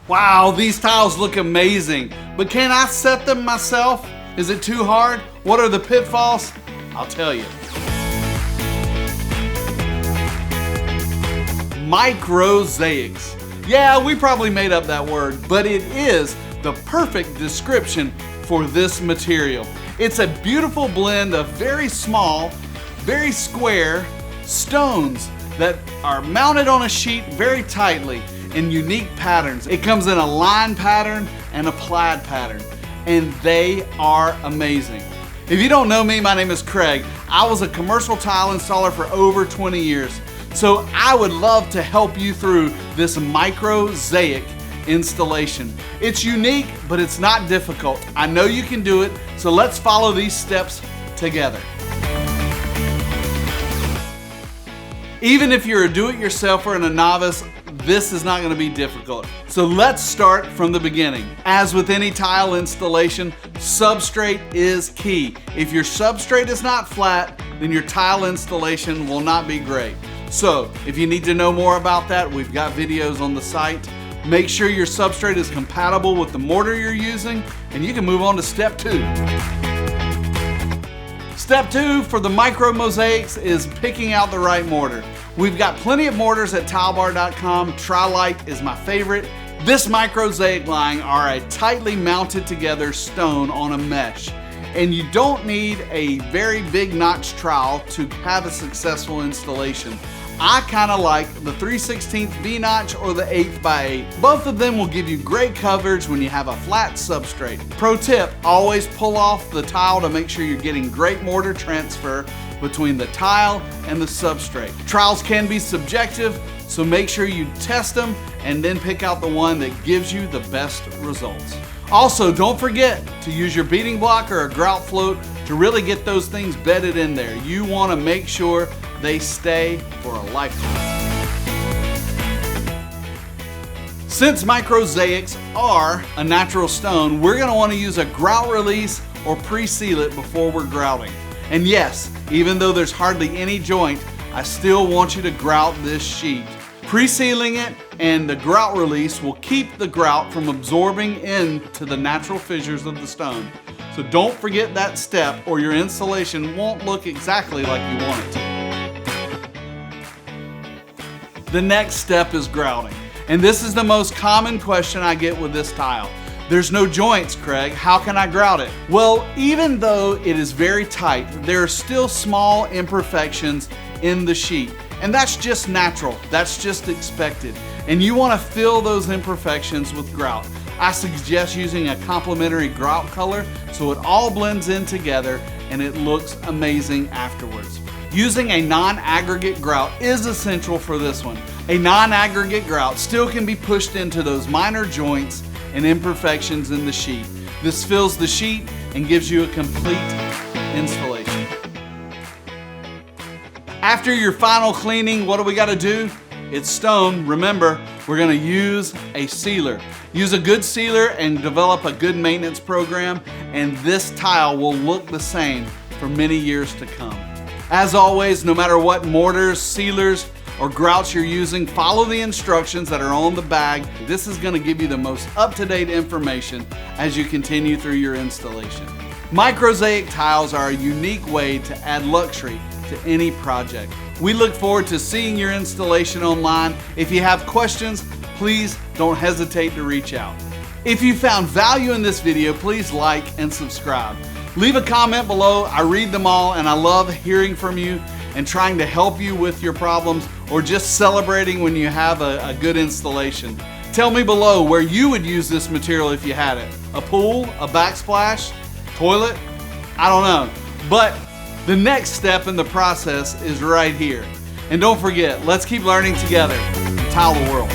Wow, these tiles look amazing, but can I set them myself? Is it too hard? What are the pitfalls? I'll tell you. Microsaics. Yeah, we probably made up that word, but it is the perfect description for this material. It's a beautiful blend of very small, very square stones that are mounted on a sheet very tightly in unique patterns. It comes in a line pattern and a plaid pattern, and they are amazing. If you don't know me, my name is Craig. I was a commercial tile installer for over 20 years. So I would love to help you through this Microsaic installation. It's unique, but it's not difficult. I know you can do it, so let's follow these steps together. Even if you're a do-it-yourselfer and a novice, this is not going to be difficult. So let's start from the beginning. As with any tile installation, substrate is key. If your substrate is not flat, then your tile installation will not be great. So if you need to know more about that, we've got videos on the site. Make sure your substrate is compatible with the mortar you're using, and you can move on to step 2. Step 2 for the Microsaics is picking out the right mortar. We've got plenty of mortars at tilebar.com. Trilite is my favorite. This Microsaic line are a tightly mounted together stone on a mesh. And you don't need a very big notch trowel to have a successful installation. I kind of like the 3/16 V notch or the 8x8. Both of them will give you great coverage when you have a flat substrate. Pro tip, always pull off the tile to make sure you're getting great mortar transfer between the tile and the substrate. Trowels can be subjective, so make sure you test them and then pick out the one that gives you the best results. Also, don't forget to use your beading block or a grout float to really get those things bedded in there. You want to make sure they stay for a lifetime. Since Microsaics are a natural stone, we're going to want to use a grout release or pre-seal it before we're grouting. And yes, even though there's hardly any joint, I still want you to grout this sheet. Pre-sealing it and the grout release will keep the grout from absorbing into the natural fissures of the stone. So don't forget that step or your installation won't look exactly like you want it to. The next step is grouting. And this is the most common question I get with this tile. There's no joints, Craig. How can I grout it? Well, even though it is very tight, there are still small imperfections in the sheet. And that's just natural, that's just expected. And you want to fill those imperfections with grout. I suggest using a complementary grout color so it all blends in together and it looks amazing afterwards. Using a non-aggregate grout is essential for this one. A non-aggregate grout still can be pushed into those minor joints and imperfections in the sheet. This fills the sheet and gives you a complete installation. After your final cleaning, what do we got to do? It's stone. Remember, we're going to use a sealer. Use a good sealer and develop a good maintenance program, and this tile will look the same for many years to come. As always, no matter what mortars, sealers, or grouts you're using, follow the instructions that are on the bag. This is going to give you the most up-to-date information as you continue through your installation. Microsaic tiles are a unique way to add luxury to any project. We look forward to seeing your installation online. If you have questions, please don't hesitate to reach out. If you found value in this video, please like and subscribe. Leave a comment below. I read them all and I love hearing from you and trying to help you with your problems or just celebrating when you have a good installation. Tell me below where you would use this material if you had it. A pool, a backsplash, toilet, I don't know. But the next step in the process is right here. And don't forget, let's keep learning together and tile the world.